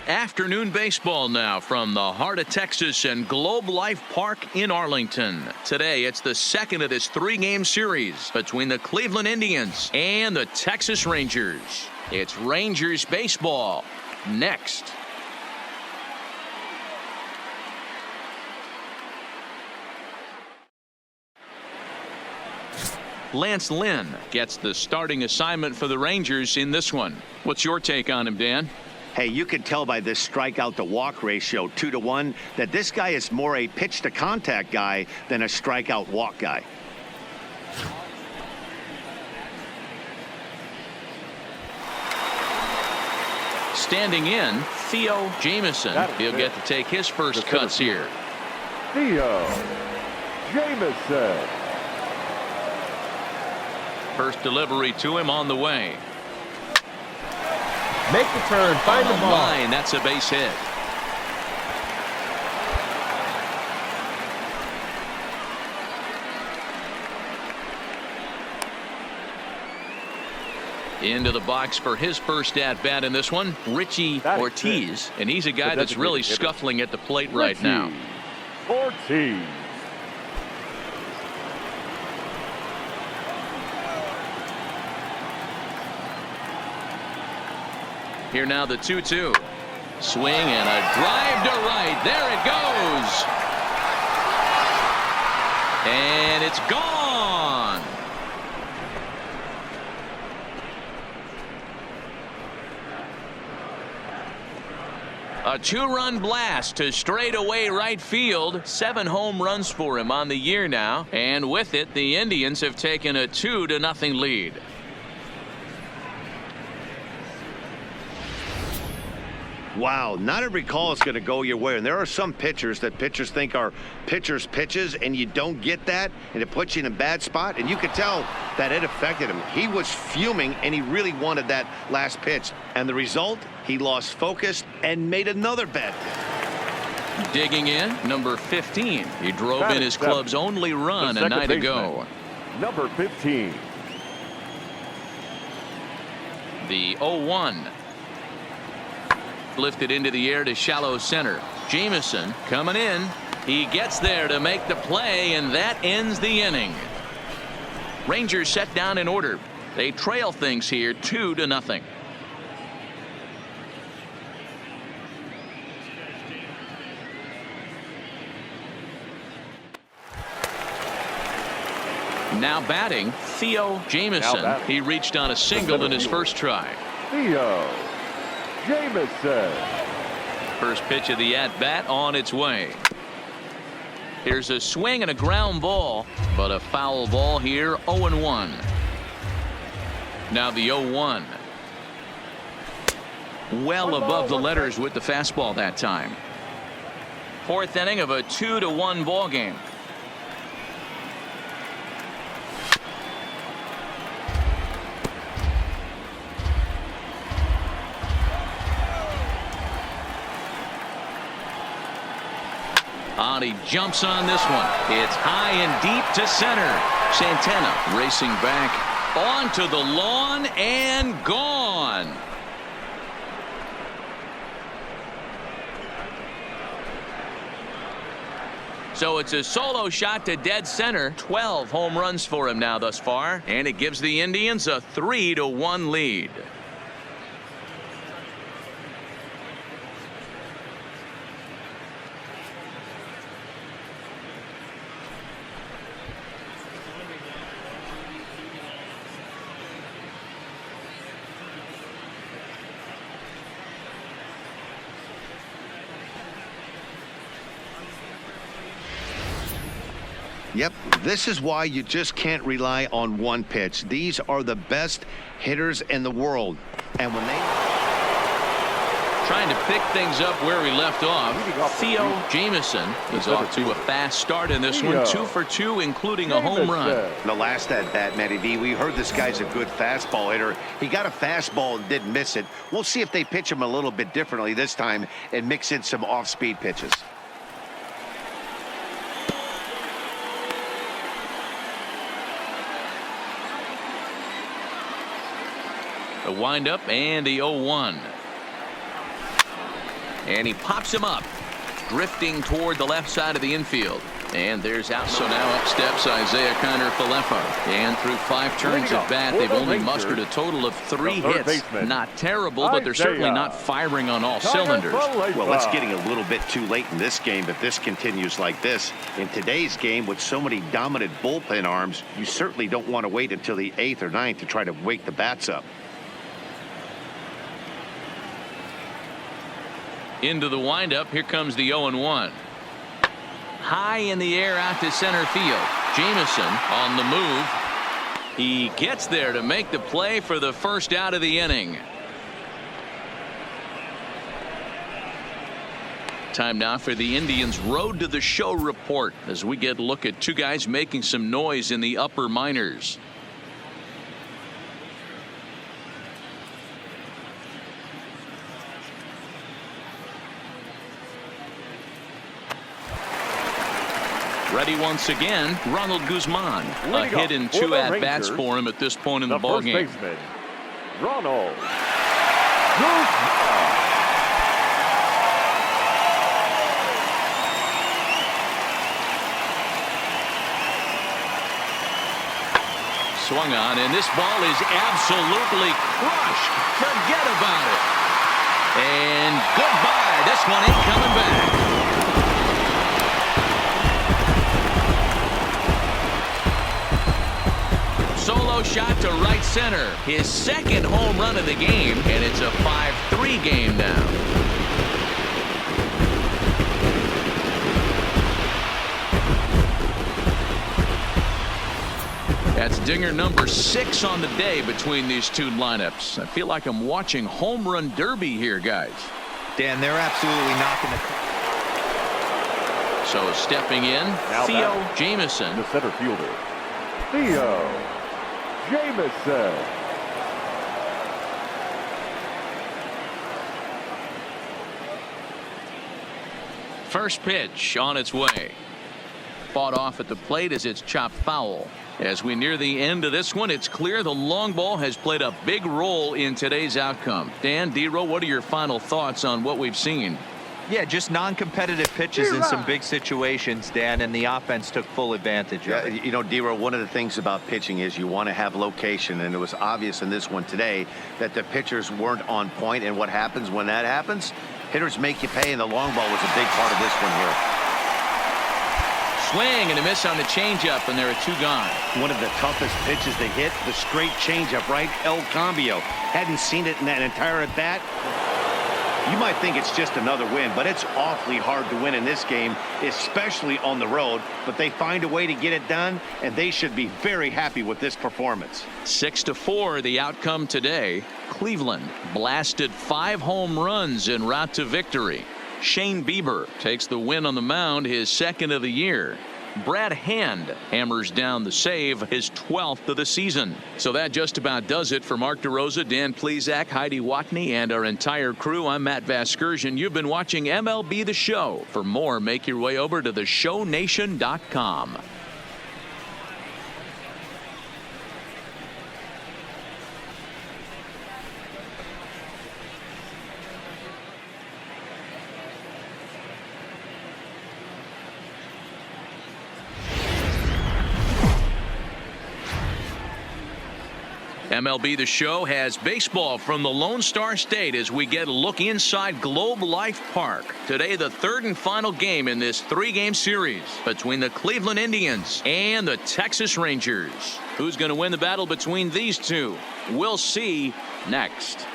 Afternoon baseball now from the heart of Texas and Globe Life Park in Arlington. Today, it's the second of this three-game series between the Cleveland Indians and the Texas Rangers. It's Rangers baseball next. Lance Lynn gets the starting assignment for the Rangers in this one. What's your take on him, Dan? Hey, you can tell by this strikeout to walk ratio 2-to-1 that this guy is more a pitch to contact guy than a strikeout walk guy. Standing in, Theo Jamieson. He'll get to take his first cuts here. Theo Jamieson. First delivery to him on the way. Make the turn, find the ball. Line, that's a base hit. Into the box for his first at-bat in this one, Richie Ortiz. And he's a guy that's really scuffling at the plate right now. Ortiz. Here now the 2-2. Swing and a drive to right. There it goes. And it's gone. A two-run blast to straightaway right field. 7 home runs for him on the year now. And with it, the Indians have taken a 2-0 lead. Wow, not every call is going to go your way. And there are some pitchers that pitchers think are pitchers' pitches, and you don't get that, and it puts you in a bad spot. And you could tell that it affected him. He was fuming, and he really wanted that last pitch. And the result, he lost focus and made another bad pitch. Digging in, number 15. He drove in his club's only run a night ago. Number 15. The 0-1. Lifted into the air to shallow center. Jamieson coming in. He gets there to make the play, and that ends the inning. Rangers set down in order. They trail things here 2-0. Now batting, Theo Jamieson. He reached on a single in his first try. Theo Jamieson. First pitch of the at-bat on its way. Here's a swing and a ground ball, but a foul ball here, 0-1. Now the 0-1. Well above the letters with the fastball that time. Fourth inning of a 2-1 ball game. He jumps on this one. It's high and deep to center. Santana racing back onto the lawn and gone. So it's a solo shot to dead center. 12 home runs for him now thus far, and it gives the Indians a 3-1 lead. Yep, this is why you just can't rely on one pitch. These are the best hitters in the world. And when they... Trying to pick things up where we left off, Theo Jamieson is off to a fast start in this one. 2 for 2, including a home run. The last at-bat, Matty V, we heard this guy's a good fastball hitter. He got a fastball and didn't miss it. We'll see if they pitch him a little bit differently this time and mix in some off-speed pitches. The windup and the 0-1. And he pops him up, drifting toward the left side of the infield. And there's out. So now up steps Isaiah Kiner-Falefa. And through 5 turns at bat, they've only mustered a total of 3 hits. Not terrible, but they're certainly not firing on all cylinders. Well, it's getting a little bit too late in this game if this continues like this. In today's game, with so many dominant bullpen arms, you certainly don't want to wait until the 8th or 9th to try to wake the bats up. Into the windup. Here comes the 0-1. High in the air out to center field. Jameson on the move. He gets there to make the play for the first out of the inning. Time now for the Indians' Road to the Show report as we get a look at 2 guys making some noise in the upper minors. Ready once again, Ronald Guzman. A hit and 2 at-bats for him at this point in the ballgame. Ronald Guzman. Swung on, and this ball is absolutely crushed. Forget about it. And goodbye. This one ain't coming back. Solo shot to right center. His second home run of the game, and it's a 5-3 game now. That's dinger number 6 on the day between these 2 lineups. I feel like I'm watching home run derby here, guys. Dan, they're absolutely knocking the... So stepping in, Now Theo back, Jameson. the center fielder, Theo Jameson. First pitch on its way. Fought off at the plate as it's chopped foul. As we near the end of this one, it's clear the long ball has played a big role in today's outcome. Dan, D-Row, what are your final thoughts on what we've seen? Yeah, just non-competitive pitches in some big situations, Dan, and the offense took full advantage of it. You know, D-Row, one of the things about pitching is you want to have location, and it was obvious in this one today that the pitchers weren't on point, and what happens when that happens? Hitters make you pay, and the long ball was a big part of this one here. Swing and a miss on the changeup, and there are 2 gone. One of the toughest pitches they hit, the straight changeup, right? El Cambio. Hadn't seen it in that entire at-bat. You might think it's just another win, but it's awfully hard to win in this game, especially on the road. But they find a way to get it done, and they should be very happy with this performance. 6-4, the outcome today. Cleveland blasted 5 home runs en route to victory. Shane Bieber takes the win on the mound, his 2nd of the year. Brad Hand hammers down the save, his 12th of the season. So that just about does it for Mark DeRosa, Dan Plesac, Heidi Watney, and our entire crew. I'm Matt Vasgersian. You've been watching MLB The Show. For more, make your way over to theshownation.com. MLB The Show has baseball from the Lone Star State as we get a look inside Globe Life Park. Today, the 3rd and final game in this 3-game series between the Cleveland Indians and the Texas Rangers. Who's going to win the battle between these 2? We'll see next.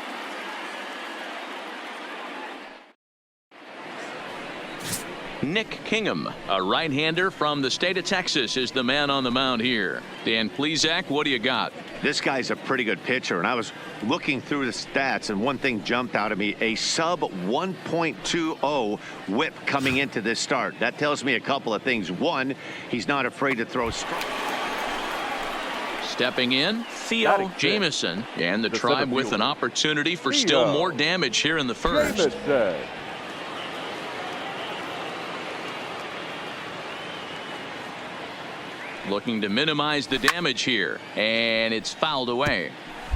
Nick Kingham, a right-hander from the state of Texas, is the man on the mound here. Dan Plesac, what do you got? This guy's a pretty good pitcher, and I was looking through the stats, and one thing jumped out at me, a sub 1.20 whip coming into this start. That tells me a couple of things. One, he's not afraid to throw strikes. Stepping in, Theo Jameson, and the Tribe with an opportunity for still more damage here in the first. Jameson. Looking to minimize the damage here, and it's fouled away.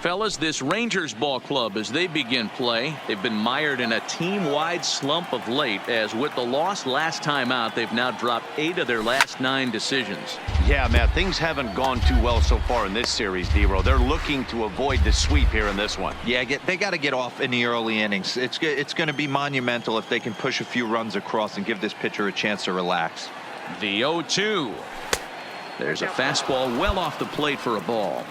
Fellas, this Rangers ball club, as they begin play, they've been mired in a team-wide slump of late, as with the loss last time out, they've now dropped 8 of their last 9 decisions. Yeah, Matt, things haven't gone too well so far in this series, D-Row. They're looking to avoid the sweep here in this one. Yeah, they got to get off in the early innings. It's going to be monumental if they can push a few runs across and give this pitcher a chance to relax. The 0-2. There's a fastball well off the plate for a ball.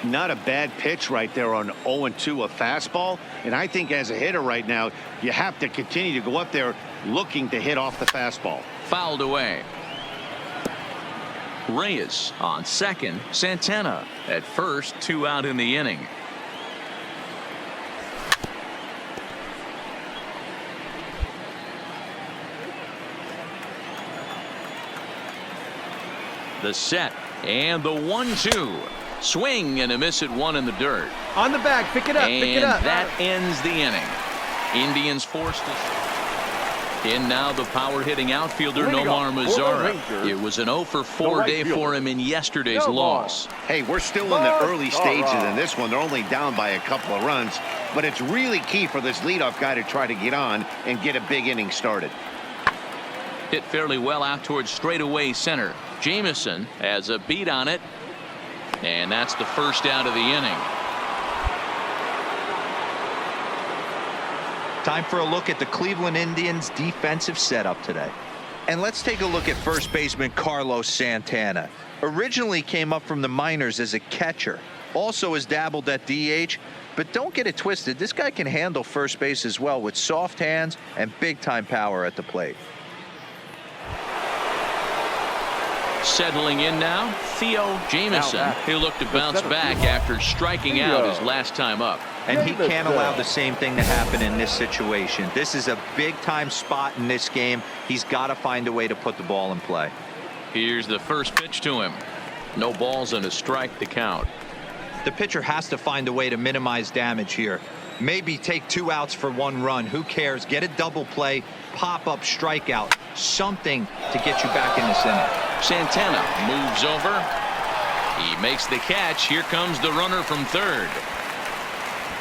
Not a bad pitch right there on 0-2, a fastball. And I think as a hitter right now, you have to continue to go up there looking to hit off the fastball. Fouled away. Reyes on second. Santana at first. 2 out in the inning. The set and the 1-2. Swing and a miss at 1 in the dirt. On the back, pick it up, and pick it up. That ends the inning. Indians forced to. In now the power hitting outfielder Nomar Mazara. It was an 0-for-4 day for him in yesterday's loss. Hey, we're still in the early stages in this one. They're only down by a couple of runs, but it's really key for this leadoff guy to try to get on and get a big inning started. Hit fairly well out towards straightaway center. Jamison has a beat on it. And that's the first out of the inning. Time for a look at the Cleveland Indians defensive setup today. And let's take a look at first baseman Carlos Santana. Originally came up from the minors as a catcher. Also has dabbled at DH. But don't get it twisted. This guy can handle first base as well with soft hands and big time power at the plate. Settling in now, Theo Jamison, who looked to bounce back after striking out his last time up. And he can't allow the same thing to happen in this situation. This is a big-time spot in this game. He's got to find a way to put the ball in play. Here's the first pitch to him. No balls and a strike to count. The pitcher has to find a way to minimize damage here. Maybe take 2 outs for 1 run. Who cares? Get a double play, pop-up strikeout, something to get you back in this inning. Santana moves over. He makes the catch. Here comes the runner from third.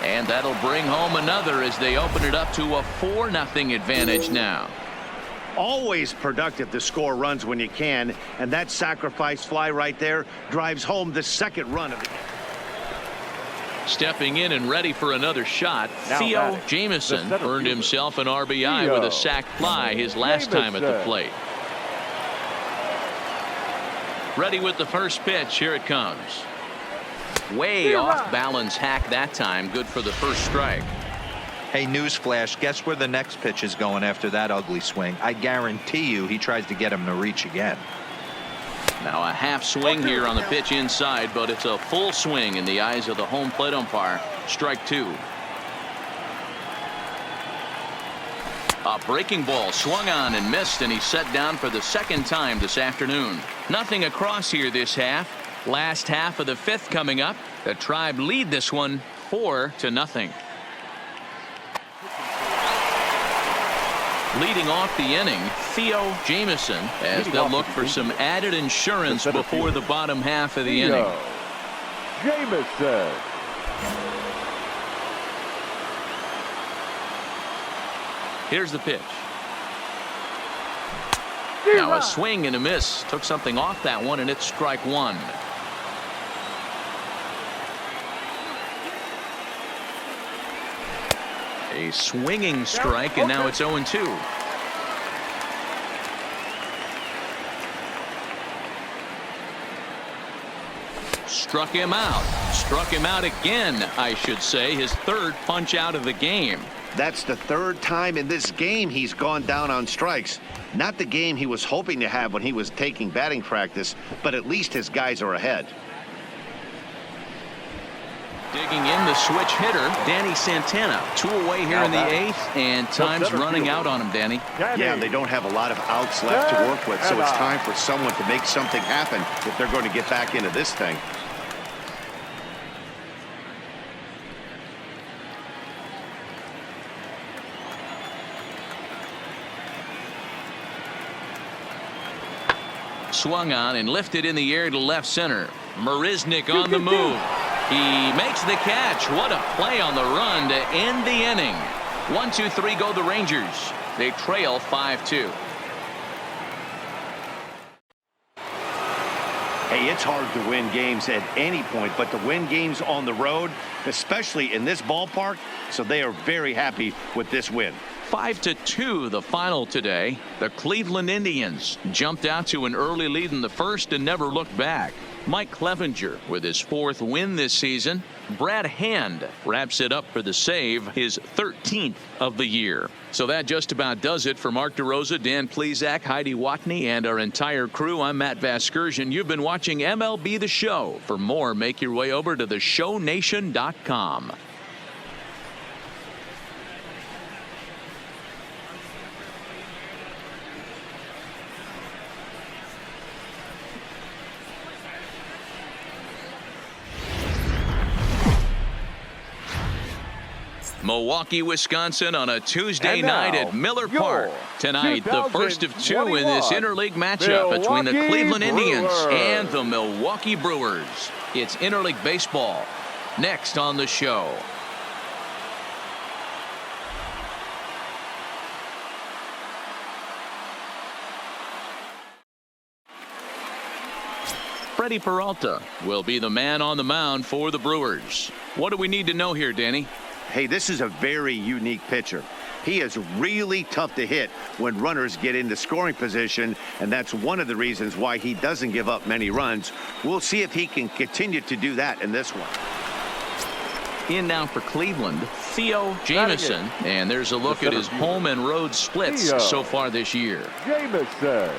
And that'll bring home another as they open it up to a 4-0 advantage now. Always productive to score runs when you can, and that sacrifice fly right there drives home the second run of the game. Stepping in and ready for another shot, Theo Jamison earned himself an RBI with a sac fly his last time at the plate. Ready with the first pitch. Here it comes. Way off balance hack that time. Good for the first strike. Hey, newsflash, guess where the next pitch is going after that ugly swing? I guarantee you he tries to get him to reach again. Now a half swing here on the pitch inside, but it's a full swing in the eyes of the home plate umpire. Strike 2. A breaking ball swung on and missed, and he's set down for the second time this afternoon. Nothing across here this half. Last half of the 5th coming up. The Tribe lead this one 4-0. Leading off the inning, Theo Jamison, as they'll look for some added insurance before the bottom half of the inning. Jamison. Here's the pitch. Now a swing and a miss. Took something off that one, and it's strike 1. A swinging strike, and now it's 0-2. Struck him out. Struck him out again, I should say. His 3rd punch out of the game. That's the 3rd time in this game he's gone down on strikes. Not the game he was hoping to have when he was taking batting practice, but at least his guys are ahead. Digging in the switch hitter, Danny Santana. 2 away here in the 8th, and time's running out on him, Danny. Yeah, they don't have a lot of outs left to work with, so it's time for someone to make something happen if they're going to get back into this thing. Swung on and lifted in the air to left center. Marisnick on the move. He makes the catch. What a play on the run to end the inning. 1-2-3 go the Rangers. They trail 5-2. Hey, it's hard to win games at any point, but to win games on the road, especially in this ballpark, so they are very happy with this win. 5-2 the final today. The Cleveland Indians jumped out to an early lead in the first and never looked back. Mike Clevenger with his 4th win this season. Brad Hand wraps it up for the save, his 13th of the year. So that just about does it for Mark DeRosa, Dan Plesac, Heidi Watney, and our entire crew. I'm Matt Vasgersian. You've been watching MLB The Show. For more, make your way over to theshownation.com. Milwaukee, Wisconsin on a Tuesday night at Miller Park. Tonight, the first of 2 in this interleague matchup between the Cleveland Indians and the Milwaukee Brewers. It's interleague baseball. Next on the show. Freddie Peralta will be the man on the mound for the Brewers. What do we need to know here, Danny? Hey, this is a very unique pitcher. He is really tough to hit when runners get into scoring position, and that's one of the reasons why he doesn't give up many runs. We'll see if he can continue to do that in this one. In now for Cleveland, Theo Jamison, and there's a look at his home and road splits so far this year. Jamison.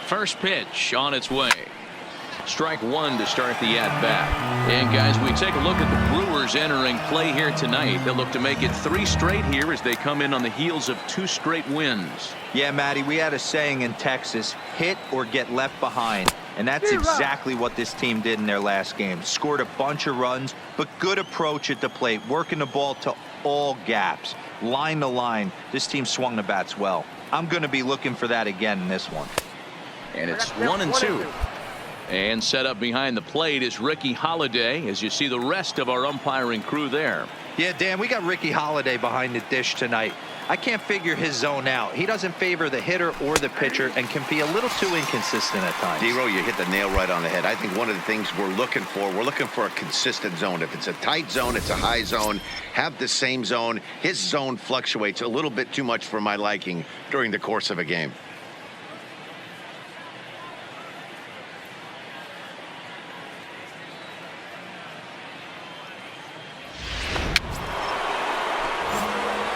First pitch on its way. Strike 1 to start the at-bat. And guys, we take a look at the Brewers entering play here tonight. They'll look to make it 3 straight here as they come in on the heels of 2 straight wins. Yeah, Matty, we had a saying in Texas, hit or get left behind. And that's exactly what this team did in their last game. Scored a bunch of runs, but good approach at the plate, working the ball to all gaps. Line to line, this team swung the bats well. I'm going to be looking for that again in this one. And it's 1-2. And set up behind the plate is Ricky Holiday, as you see the rest of our umpiring crew there. Yeah, Dan, we got Ricky Holiday behind the dish tonight. I can't figure his zone out. He doesn't favor the hitter or the pitcher and can be a little too inconsistent at times. D-Row, you hit the nail right on the head. I think one of the things we're looking for a consistent zone. If it's a tight zone, it's a high zone. Have the same zone. His zone fluctuates a little bit too much for my liking during the course of a game.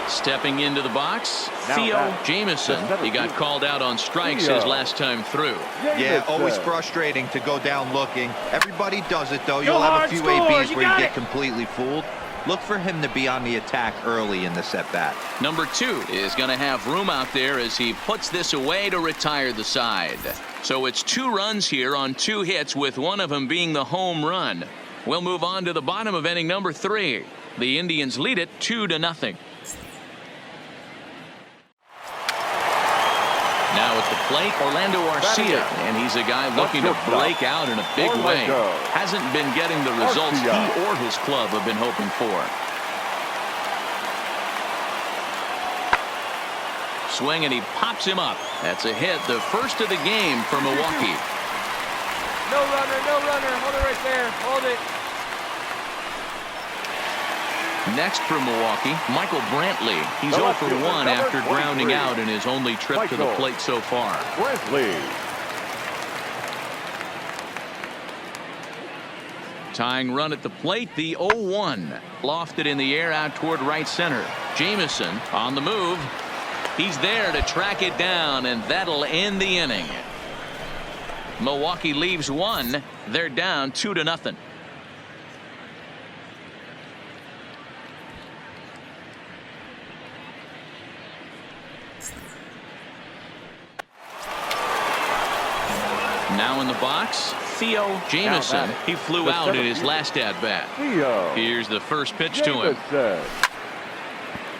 Stepping into the box, Theo Jamison. He got called out on strikes his last time through. Yeah, always frustrating to go down looking. Everybody does it, though. You'll have a few ABs where you get completely fooled. Look for him to be on the attack early in the at-bat. Number 2 is going to have room out there as he puts this away to retire the side. So it's 2 runs here on 2 hits, with one of them being the home run. We'll move on to the bottom of inning number 3. The Indians lead it 2-0. Now at the plate, Orlando Arcia, and he's a guy looking to break out in a big way. Hasn't been getting the results he or his club have been hoping for. Swing, and he pops him up. That's a hit, the first of the game for Milwaukee. No runner, no runner. Hold it right there. Hold it. Next for Milwaukee, Michael Brantley. He's 0 for 1 after grounding out in his only trip to the plate so far. Brantley. Tying run at the plate, the 0-1. Lofted in the air out toward right center. Jamison on the move. He's there to track it down, and that'll end the inning. Milwaukee leaves 1. They're down 2-0. Now in the box, Theo Jamison. He flew out in his last at-bat. Here's the first pitch to him.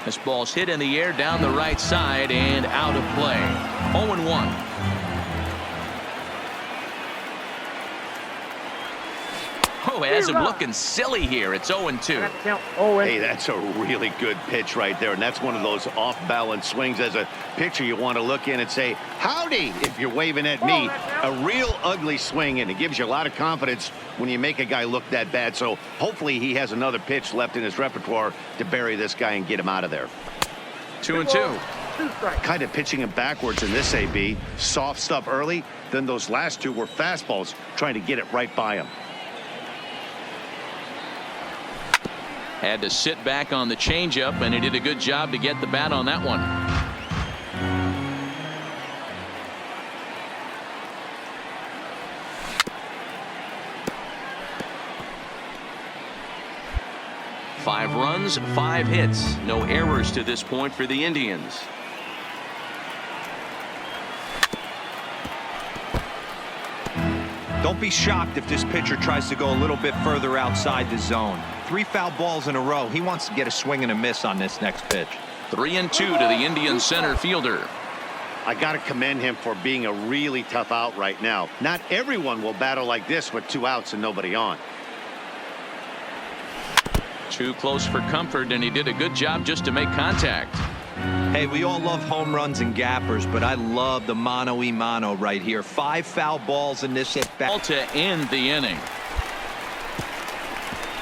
This ball's hit in the air down the right side and out of play. 0-1. Oh, has him looking silly here. It's 0-2. Hey, that's a really good pitch right there, and that's one of those off-balance swings. As a pitcher, you want to look in and say, howdy, if you're waving at me. A real ugly swing, and it gives you a lot of confidence when you make a guy look that bad. So hopefully he has another pitch left in his repertoire to bury this guy and get him out of there. 2-2. Kind of pitching him backwards in this AB. Soft stuff early, then those last two were fastballs trying to get it right by him. Had to sit back on the changeup, and he did a good job to get the bat on that one. Five runs, 5 hits. No errors to this point for the Indians. Don't be shocked if this pitcher tries to go a little bit further outside the zone. 3 foul balls in a row. He wants to get a swing and a miss on this next pitch. 3-2 to the Indian center fielder. I got to commend him for being a really tough out right now. Not everyone will battle like this with 2 outs and nobody on. Too close for comfort, and he did a good job just to make contact. Hey, we all love home runs and gappers, but I love the mano-a-mano right here. 5 foul balls in this at-bat. To end the inning.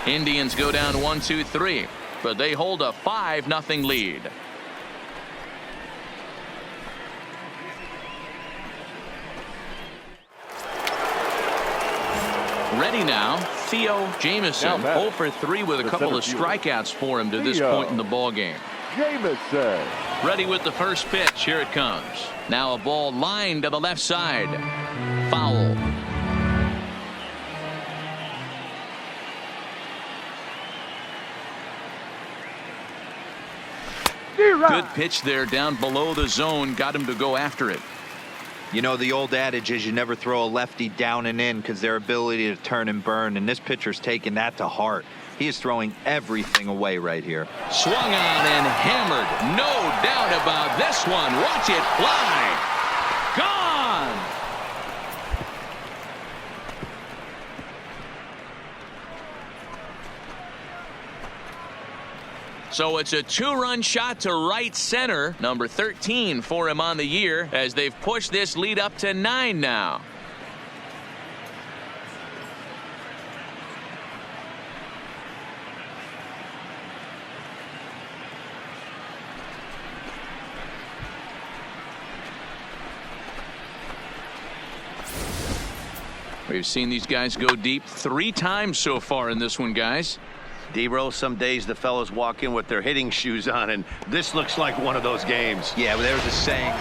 Indians go down 1-2-3, but they hold a 5-0 lead. Ready now, Theo Jamison. 0 for 3 with a couple of strikeouts for him to this point in the ball game. Jamison. Ready with the first pitch. Here it comes. Now a ball lined to the left side. Foul. Good pitch there down below the zone. Got him to go after it. You know, the old adage is you never throw a lefty down and in because their ability to turn and burn, and this pitcher's taking that to heart. He is throwing everything away right here. Swung on and hammered. No doubt about this one. Watch it fly. Gone. So it's a 2-run shot to right center. Number 13 for him on the year as they've pushed this lead up to 9 now. We've seen these guys go deep 3 times so far in this one, guys. D-Rose, some days the fellows walk in with their hitting shoes on, and this looks like one of those games. Yeah, well, there's a saying.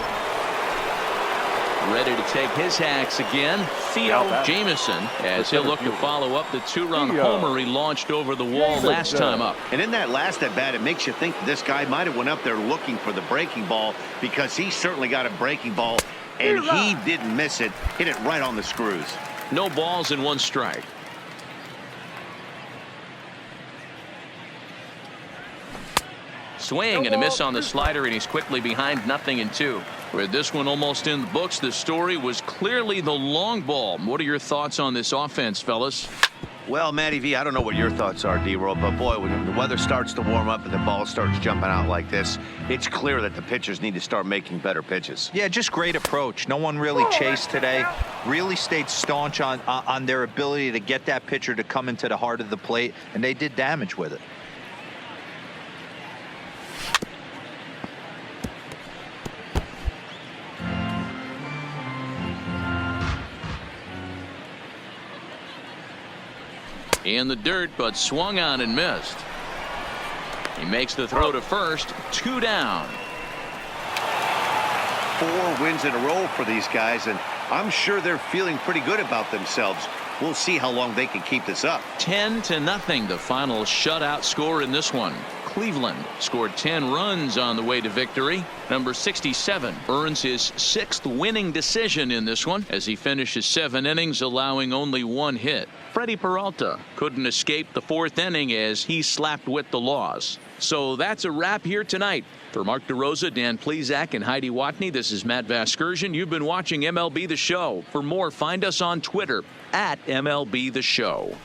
Ready to take his hacks again, Theo Jamison, as he'll look to follow up the 2-run homer he launched over the wall last time up. And in that last at-bat, it makes you think this guy might have went up there looking for the breaking ball, because he certainly got a breaking ball, and he didn't miss it. Hit it right on the screws. No balls and 1 strike. Swing and a miss on the slider, and he's quickly behind 0-2. With this one almost in the books, the story was clearly the long ball. What are your thoughts on this offense, fellas? Well, Matty V, I don't know what your thoughts are, D-Roll, but boy, when the weather starts to warm up and the ball starts jumping out like this, it's clear that the pitchers need to start making better pitches. Yeah, just great approach. No one really chased today. Really stayed staunch on their ability to get that pitcher to come into the heart of the plate, and they did damage with it. In the dirt, but swung on and missed. He makes the throw to first. 2 down. 4 wins in a row for these guys, and I'm sure they're feeling pretty good about themselves. We'll see how long they can keep this up. 10-0, the final shutout score in this one. Cleveland scored 10 runs on the way to victory. Number 67 earns his 6th winning decision in this one as he finishes 7 innings, allowing only 1 hit. Freddie Peralta couldn't escape the 4th inning as he slapped with the loss. So that's a wrap here tonight. For Mark DeRosa, Dan Plezak, and Heidi Watney, this is Matt Vasgersian. You've been watching MLB The Show. For more, find us on Twitter at MLB The Show.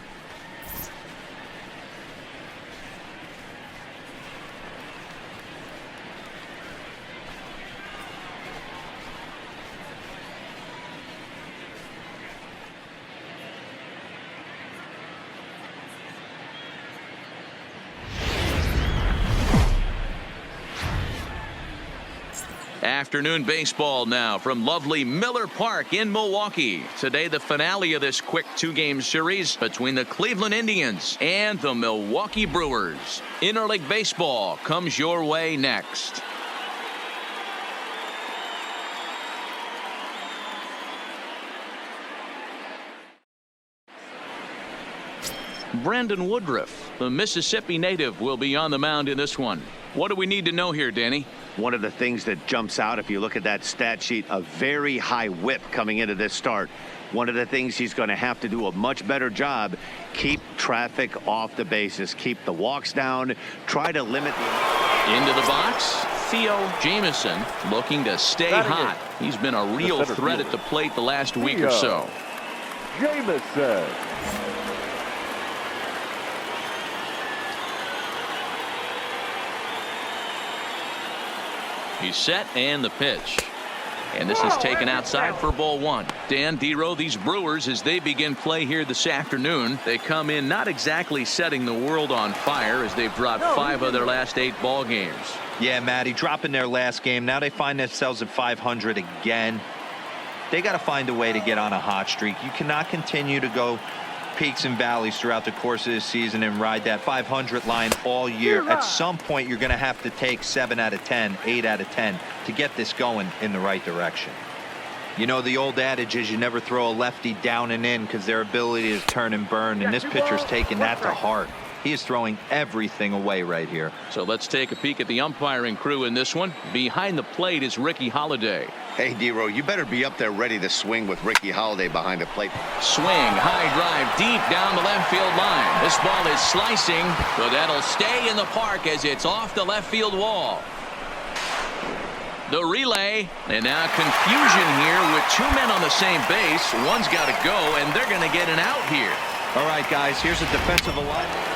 Afternoon baseball now from lovely Miller Park in Milwaukee. Today, the finale of this quick two-game series between the Cleveland Indians and the Milwaukee Brewers. Interleague baseball comes your way next. Brandon Woodruff, the Mississippi native, will be on the mound in this one. What do we need to know here, Danny? One of the things that jumps out, if you look at that stat sheet, a very high whip coming into this start. One of the things he's going to have to do a much better job, keep traffic off the bases, keep the walks down, try to limit the... Into the box, Theo Jamieson looking to stay hot. He's been a real threat at the plate the last week or so. Jamieson. He's set, and the pitch. And this is taken outside for ball one. Dan Dero, these Brewers, as they begin play here this afternoon, they come in not exactly setting the world on fire as they've dropped 5 of their last 8 ball games. Yeah, Matty, dropping their last game. Now they find themselves at 500 again. They got to find a way to get on a hot streak. You cannot continue to go peaks and valleys throughout the course of the season and ride that 500 line all year. At some point, you're going to have to take 7 out of 10, 8 out of 10 to get this going in the right direction. You know, the old adage is you never throw a lefty down and in because their ability is turn and burn, and this pitcher's taking that to heart. He is throwing everything away right here. So let's take a peek at the umpiring crew in this one. Behind the plate is Ricky Holiday. Hey, Dero, you better be up there ready to swing with Ricky Holiday behind the plate. Swing, high drive, deep down the left field line. This ball is slicing, but that'll stay in the park as it's off the left field wall. The relay, and now confusion here with 2 men on the same base. One's got to go, and they're going to get an out here. All right, guys, here's a defensive alignment.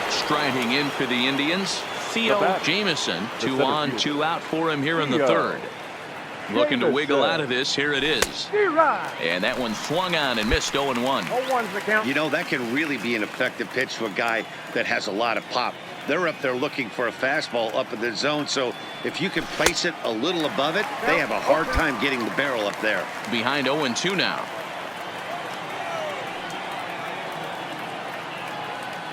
Striding in for the Indians, Theo Jamieson. 2 on, 2 out for him here in the third. Looking to wiggle out of this. Here it is. And that one swung on and missed 0-1. You know, that can really be an effective pitch to a guy that has a lot of pop. They're up there looking for a fastball up in the zone, so if you can place it a little above it, they have a hard time getting the barrel up there. Behind 0-2 now.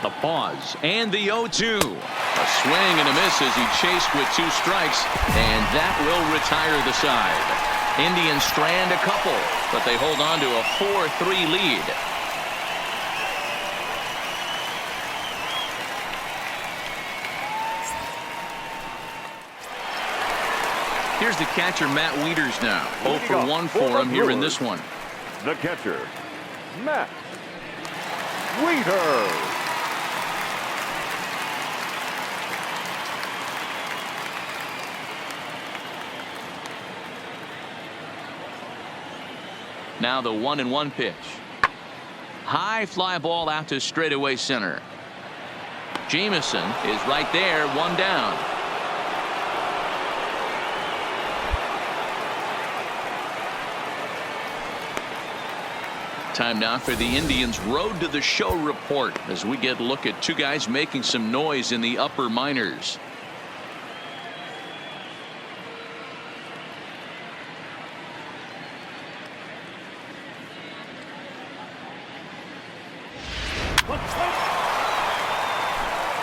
The pause and the 0-2. A swing and a miss as he chased with 2 strikes, and that will retire the side. Indians strand a couple, but they hold on to a 4-3 lead. Here's the catcher, Matt Wieters now. 0 for 1 for him here in this one. The catcher, Matt Wieters. Now the 1-1 pitch. High fly ball out to straightaway center. Jamieson is right there, 1 down. Time now for the Indians' Road to the Show report as we get a look at 2 guys making some noise in the upper minors.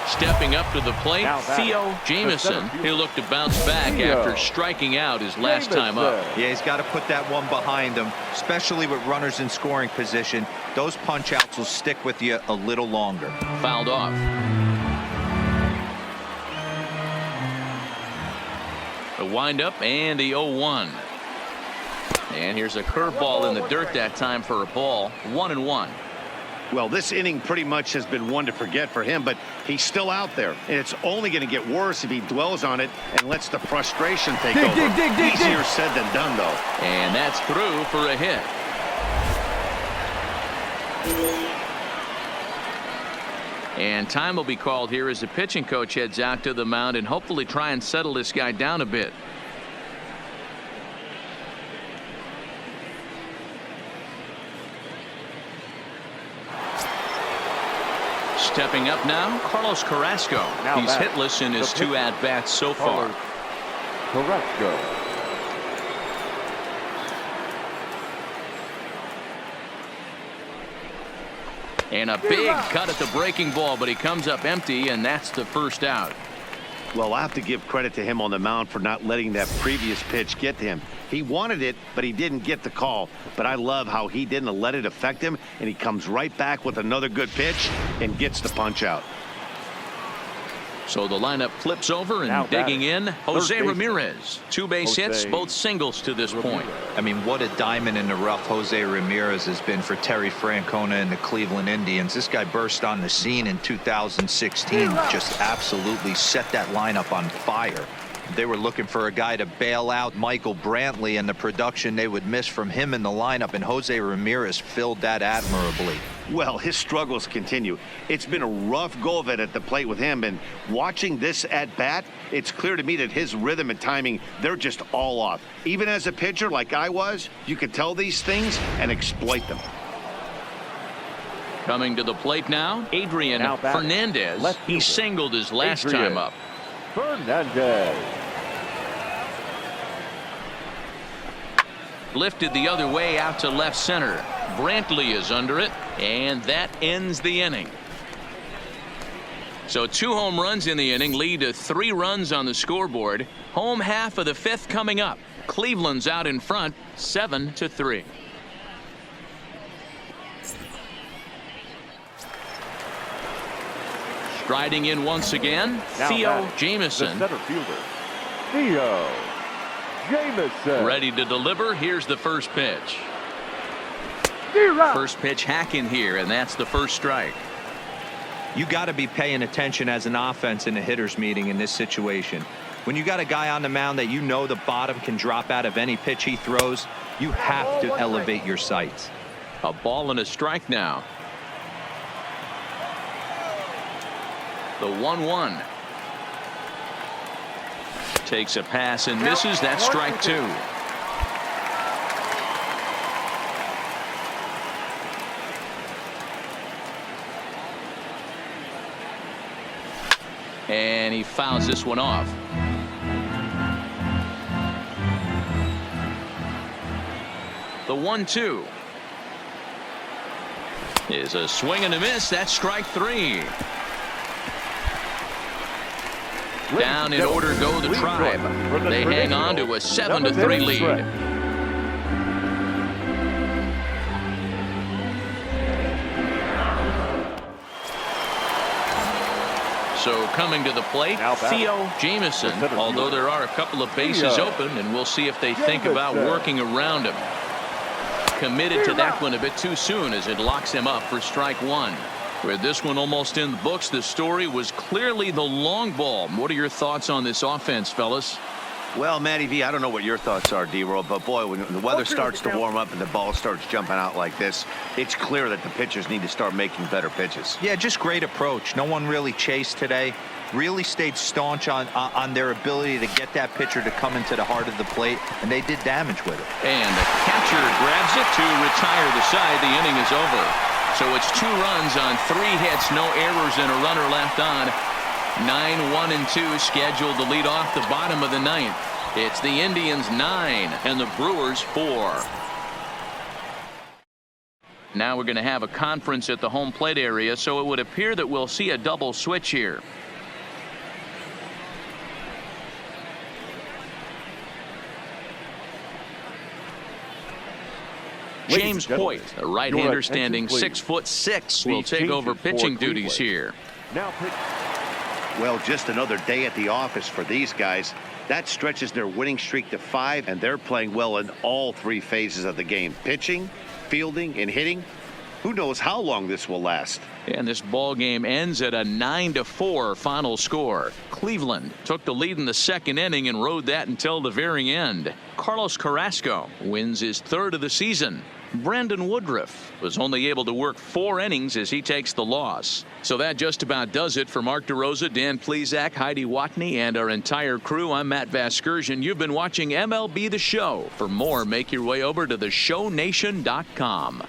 Stepping up to the plate, Theo Jamieson. He'll look to bounce back after striking out his last time up. Yeah, he's got to put that one behind him, especially with runners in scoring position. Those punch outs will stick with you a little longer. Fouled off. The windup and the 0-1. And here's a curveball in the dirt that time for a ball. 1-1. Well, this inning pretty much has been one to forget for him, but he's still out there, and it's only going to get worse if he dwells on it and lets the frustration take over. Easier said than done, though. And that's through for a hit. And time will be called here as the pitching coach heads out to the mound and hopefully try and settle this guy down a bit. Stepping up now, Carlos Carrasco. Now He's back. hitless in his The 2 at-bats so far. Carrasco. And a big cut at the breaking ball, but he comes up empty, and that's the first out. Well, I have to give credit to him on the mound for not letting that previous pitch get to him. He wanted it, but he didn't get the call. But I love how he didn't let it affect him, and he comes right back with another good pitch and gets the punch out. So the lineup flips over and Now digging in, Jose baseman. Ramirez. 2 base hits, both singles to this point. I mean, what a diamond in the rough Jose Ramirez has been for Terry Francona and the Cleveland Indians. This guy burst on the scene in 2016, just absolutely set that lineup on fire. They were looking for a guy to bail out Michael Brantley and the production they would miss from him in the lineup, and Jose Ramirez filled that admirably. Well, his struggles continue. It's been a rough go of it at the plate with him, and watching this at bat, it's clear to me that his rhythm and timing, they're just all off. Even as a pitcher like I was, you could tell these things and exploit them. Coming to the plate now, Adrian Now batting, Fernandez. left He fielder, singled his last Adrian time up. Fernandez. Lifted the other way out to left center. Brantley is under it, and that ends the inning. So 2 home runs in the inning lead to 3 runs on the scoreboard. Home half of the 5th coming up. Cleveland's out in front, 7-3. Striding in once again, Now Theo batting, the Jamison. center fielder, Theo Jamison. Ready to deliver. Here's the first pitch. First pitch hacking here, and that's the first strike. You got to be paying attention as an offense in a hitter's meeting in this situation. When you got a guy on the mound that you know the bottom can drop out of any pitch he throws, you have to elevate your sights. A ball and a strike now. The 1-1. Takes a pass and misses. That's strike 2. And he fouls this one off. The 1-2 is a swing and a miss. That's strike 3. Down in order go the Tribe. They hang on to a 7-3 lead. So coming to the plate, Theo Jamison, although there are a couple of bases open, and we'll see if they think about working around him. Committed to that one a bit too soon as it locks him up for strike 1. With this one almost in the books, the story was clearly the long ball. What are your thoughts on this offense, fellas? Well, Matty V, I don't know what your thoughts are, D-Roll, but boy, when the weather starts to warm up and the ball starts jumping out like this, it's clear that the pitchers need to start making better pitches. Yeah, just great approach. No one really chased today. Really stayed staunch on their ability to get that pitcher to come into the heart of the plate, and they did damage with it. And the catcher grabs it to retire the side. The inning is over. So it's 2 runs on 3 hits, no errors, and a runner left on. 9-1-2 scheduled to lead off the bottom of the 9th. It's the Indians 9 and the Brewers 4. Now we're going to have a conference at the home plate area, so it would appear that we'll see a double switch here. James Hoyt, a right-hander standing 6'6", will take over pitching duties here. Now pitch. Well, just another day at the office for these guys. That stretches their winning streak to 5, and they're playing well in all 3 phases of the game. Pitching, fielding, and hitting. who knows how long this will last. And this ball game ends at a 9-4 final score. Cleveland took the lead in the second inning and rode that until the very end. Carlos Carrasco wins his third of the season. Brandon Woodruff was only able to work 4 innings as he takes the loss. So that just about does it for Mark DeRosa, Dan Plesac, Heidi Watney, and our entire crew. I'm Matt Vasgersian. You've been watching MLB The Show. For more, make your way over to theshownation.com.